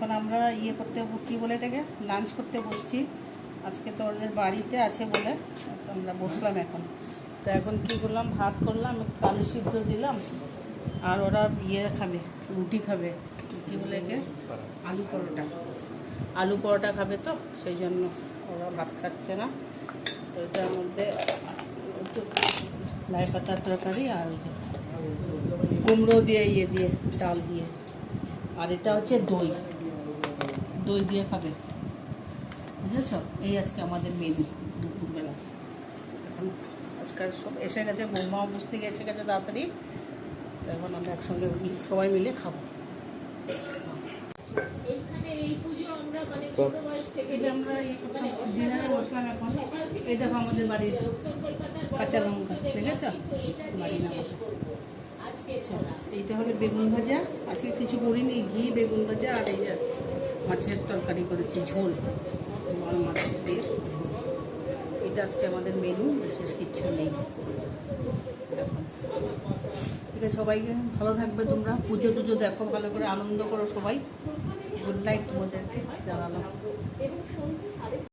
এখন আমরা কী বলে এটাকে লাঞ্চ করতে বসছি। আজকে তো ওদের বাড়িতে আছে বলে আমরা বসলাম এখন। তো এখন কী করলাম, ভাত করলাম, একটু আলু সিদ্ধ দিলাম, আর ওরা খাবে, রুটি খাবে, কী বলে একে আলু পরোটা খাবে, তো সেই জন্য ওরা ভাত খাচ্ছে না। তো এটার মধ্যে একটু লাই পাতার তরকারি আর ওই যে কুমড়ো দিয়ে দিয়ে ডাল দিয়ে, আর এটা হচ্ছে দই দিয়ে খাবে, বুঝেছ? এই আজকে আমাদের মেনু দুপুরবেলা। এখন আজকাল সব এসে গেছে, বৌমা অফিস থেকে এসে গেছে তাড়াতাড়ি। এখন আমরা একসঙ্গে সবাই মিলে খাবো। আমরা ডিনারে বসলাম এখন। এই দেখো আমাদের বাড়ির কাঁচা লঙ্কা, দেখেছ? বাড়ি না, এইটা হলো বেগুন ভাজা। আজকে কিছু করিনি, ঘি, বেগুন ভাজা, আর এই যে মাছের তরকারি করেছি, ঝোল, বড় মাছের দিয়ে। এটা আজকে আমাদের মেনু, বিশেষ কিচ্ছু নেই। ঠিক আছে, সবাইকে ভালো থাকবে তোমরা, পুজো টুজো দেখো, ভালো করে আনন্দ করো সবাই। গুড নাইট তোমাদেরকে জানালাম।